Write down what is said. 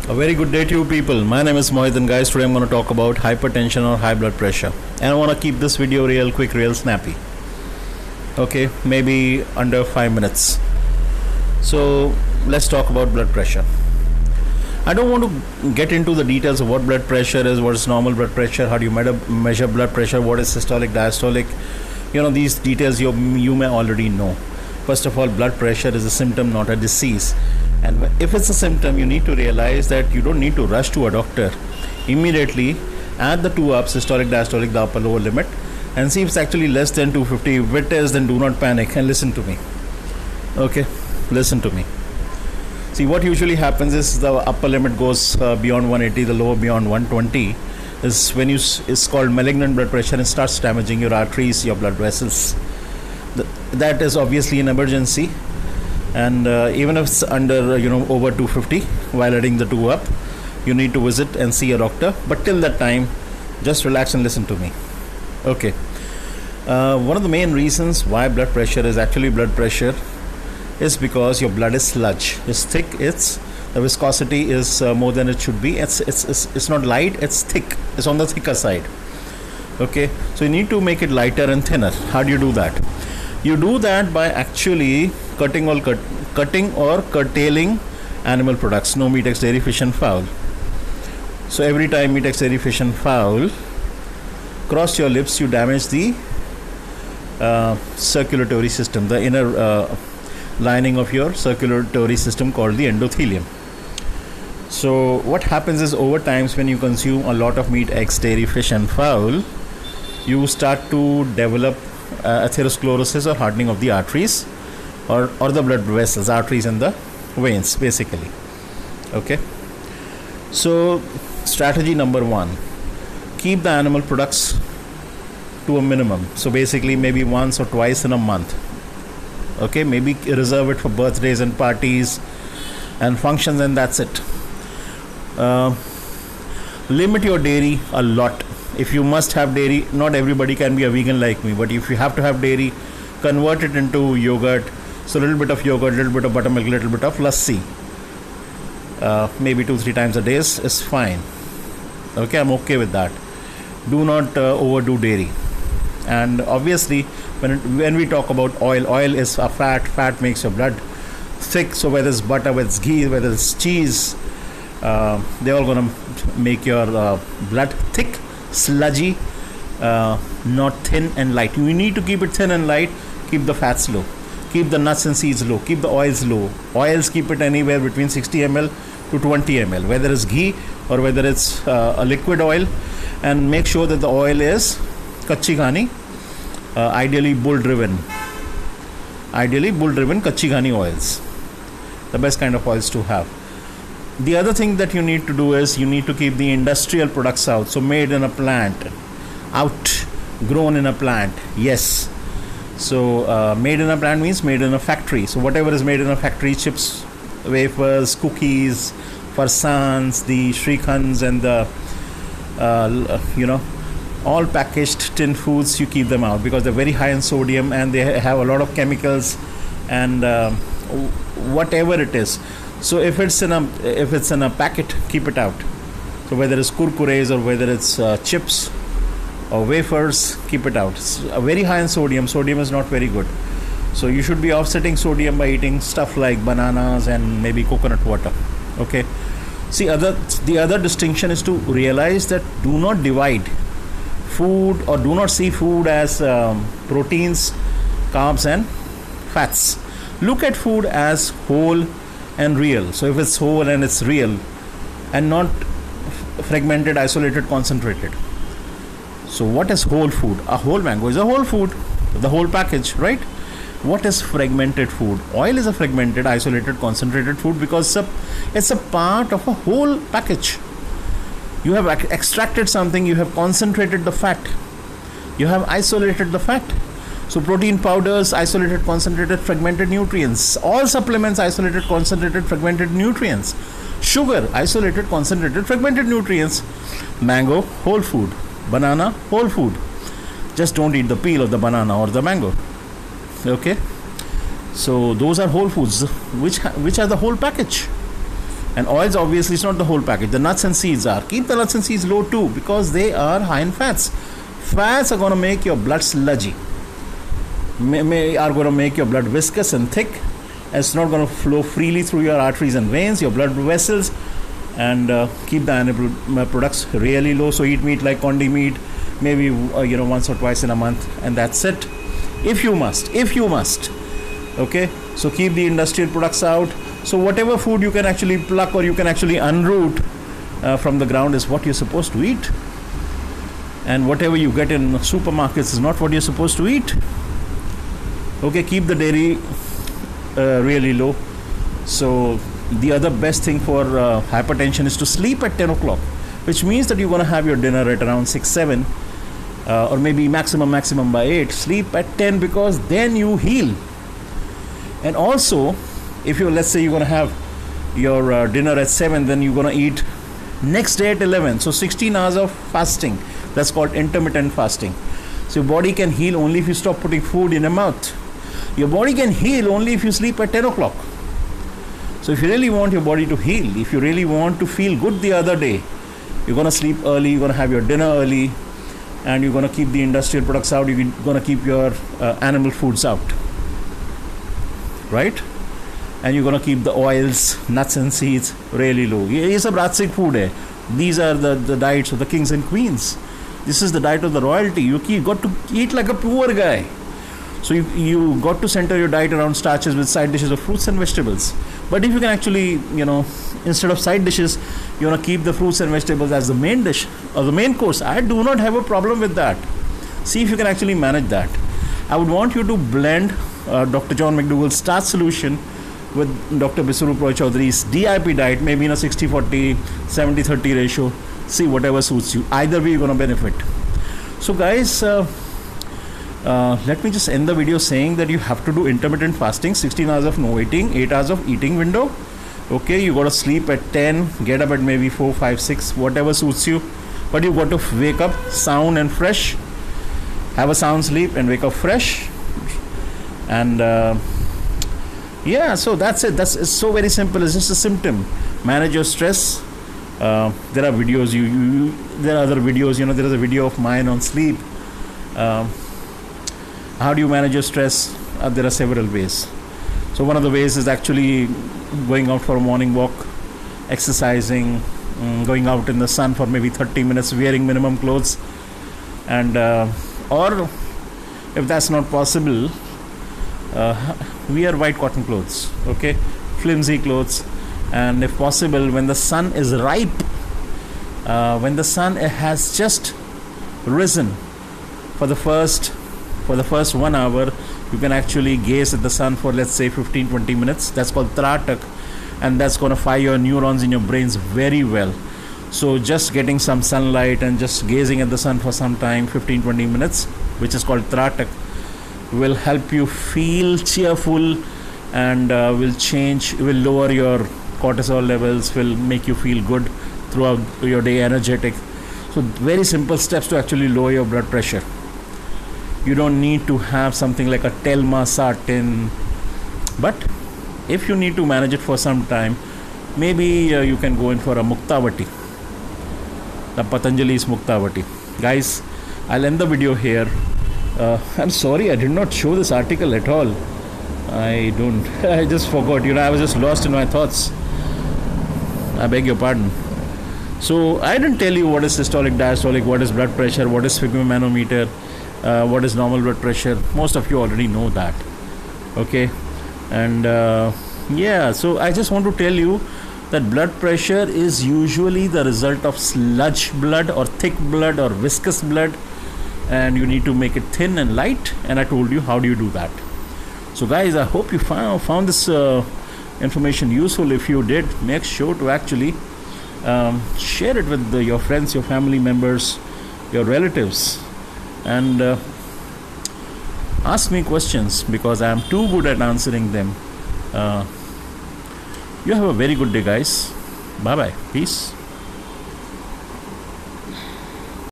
A very good day to you people. My name is Mohit and guys, today I'm going to talk about hypertension or high blood pressure. And I want to keep this video real quick, real snappy. Okay, maybe under 5 minutes. So let's talk about blood pressure. I don't want to get into the details of what blood pressure is, what is normal blood pressure, how do you measure blood pressure, what is systolic, diastolic. These details you may already know. First of all, blood pressure is a symptom, not a disease. And if it's a symptom, you need to realize that you don't need to rush to a doctor. Immediately add the two up, systolic, diastolic, the upper lower limit, and see if it's actually less than 250. If it is, then do not panic and listen to me. Okay, listen to me. See, what usually happens is the upper limit goes beyond 180, the lower beyond 120. Is when it's called malignant blood pressure and starts damaging your arteries, your blood vessels. That is obviously an emergency. And even if it's under over 250, while adding the two up, you need to visit and see a doctor. But till that time, just relax and listen to me. Okay. One of the main reasons why blood pressure is actually blood pressure is because your blood is sludge. It's thick. The viscosity is more than it should be. It's not light. It's thick. It's on the thicker side. Okay. So you need to make it lighter and thinner. How do you do that? You do that by actually cutting or curtailing animal products. No meat, eggs, dairy, fish and fowl. So every time meat, eggs, dairy, fish and fowl cross your lips, you damage the circulatory system, the inner lining of your circulatory system called the endothelium. So what happens is, over times when you consume a lot of meat, eggs, dairy, fish and fowl, you start to develop atherosclerosis or hardening of the arteries or the blood vessels, arteries and the veins basically. Okay, so strategy number 1, keep the animal products to a minimum. So basically maybe once or twice in a month. Okay, maybe reserve it for birthdays and parties and functions, and that's it. Limit your dairy a lot. If you must have dairy, not everybody can be a vegan like me, but if you have to have dairy, convert it into yogurt. So a little bit of yogurt, little bit of buttermilk, little bit of lassi. Maybe 2-3 times a day is fine. Okay, I'm okay with that. Do not overdo dairy. And obviously, when we talk about oil is a fat. Fat makes your blood thick. So whether it's butter, whether it's ghee, whether it's cheese, they're all gonna make your blood thick, sludgy, not thin and light. You need to keep it thin and light. Keep the fats low, keep the nuts and seeds low, keep the oils low. Oils, keep it anywhere between 60 ml to 20 ml, whether it's ghee or whether it's a liquid oil. And make sure that the oil is kachi ghani, ideally bull driven kachi ghani oils, the best kind of oils to have. The other thing that you need to do is you need to keep the industrial products out. So made in a plant, out, grown in a plant. Yes. So made in a plant means made in a factory. So whatever is made in a factory, chips, wafers, cookies, farsans, the shrikhans and the all packaged tin foods, you keep them out because they're very high in sodium and they have a lot of chemicals and whatever it is. So if it's in a packet, keep it out. So whether it's kurkures or whether it's chips or wafers, keep it out. It's very high in sodium. Sodium is not very good. So you should be offsetting sodium by eating stuff like bananas and maybe coconut water. Okay. See, the other distinction is to realize that do not divide food or do not see food as proteins, carbs and fats. Look at food as whole and real. So if it's whole and it's real and not fragmented, isolated, concentrated. So what is whole food? A whole mango is a whole food, the whole package, right? What is fragmented food? Oil is a fragmented, isolated, concentrated food because it's a part of a whole package. You have extracted something, you have concentrated the fat, you have isolated the fat. So protein powders, isolated, concentrated, fragmented nutrients. All supplements, isolated, concentrated, fragmented nutrients. Sugar, isolated, concentrated, fragmented nutrients. Mango, whole food. Banana, whole food. Just don't eat the peel of the banana or the mango. Okay, so those are whole foods which are the whole package. And oils, obviously, it's not the whole package. The nuts and seeds are. Keep the nuts and seeds low too, because they are high in fats. Fats are going to make your blood sludgy. Are going to make your blood viscous and thick. It's not going to flow freely through your arteries and veins, your blood vessels, and keep the animal products really low. So eat meat like condi meat, maybe once or twice in a month, and that's it. If you must. Okay, so keep the industrial products out. So whatever food you can actually pluck or you can actually unroot from the ground is what you're supposed to eat. And whatever you get in supermarkets is not what you're supposed to eat. Okay, keep the dairy really low. So the other best thing for hypertension is to sleep at 10 o'clock, which means that you're going to have your dinner at around 6, 7, or maybe maximum by 8. Sleep at 10, because then you heal. And also, if you, let's say you're going to have your dinner at 7, then you're going to eat next day at 11. So 16 hours of fasting. That's called intermittent fasting. So your body can heal only if you stop putting food in your mouth. Your body can heal only if you sleep at 10 o'clock. So if you really want your body to heal, if you really want to feel good the other day, you're going to sleep early, you're going to have your dinner early, and you're going to keep the industrial products out, you're going to keep your animal foods out. Right? And you're going to keep the oils, nuts and seeds really low. ये सब राजसिक food है. These are the diets of the kings and queens. This is the diet of the royalty. You got to eat like a poor guy. So you got to center your diet around starches with side dishes of fruits and vegetables. But if you can actually, instead of side dishes, you want to keep the fruits and vegetables as the main dish or the main course, I do not have a problem with that. See if you can actually manage that. I would want you to blend Dr. John McDougall's starch solution with Dr. Biswarup Roy Chaudhary's DIP diet, maybe in a 60-40, 70-30 ratio. See whatever suits you. Either way, you're going to benefit. So guys, let me just end the video saying that you have to do intermittent fasting, 16 hours of no eating, 8 hours of eating window. Okay, you got to sleep at 10, get up at maybe 4, 5, 6, whatever suits you. But you got to wake up sound and fresh. Have a sound sleep and wake up fresh. And yeah, so that's it. It's so very simple. It's just a symptom. Manage your stress. There are videos. There are other videos. There is a video of mine on sleep. How do you manage your stress? There are several ways. So one of the ways is actually going out for a morning walk, exercising, going out in the sun for maybe 30 minutes, wearing minimum clothes, and or if that's not possible, wear white cotton clothes, okay, flimsy clothes. And if possible, when the sun is ripe, when the sun has just risen, for the first 1 hour, you can actually gaze at the sun for, let's say, 15-20 minutes. That's called Tratak, and that's going to fire your neurons in your brains very well. So just getting some sunlight and just gazing at the sun for some time, 15-20 minutes, which is called Tratak, will help you feel cheerful, and will lower your cortisol levels, will make you feel good throughout your day, energetic. So very simple steps to actually lower your blood pressure. You don't need to have something like a telmisartan, but if you need to manage it for some time, maybe you can go in for a Muktavati, the Patanjali's Muktavati. Guys, I'll end the video here. I'm sorry I did not show this article at all. I just forgot, I was just lost in my thoughts. I beg your pardon. So I didn't tell you what is systolic, diastolic, what is blood pressure, what is sphygmomanometer, what is normal blood pressure. Most of you already know that. Okay, and yeah, so I just want to tell you that blood pressure is usually the result of sludge blood or thick blood or viscous blood, and you need to make it thin and light, and I told you how do you do that. So guys, I hope you found this information useful. If you did, make sure to actually share it with your friends, your family members, your relatives, and ask me questions, because I am too good at answering them. You have a very good day, guys. Bye bye. Peace.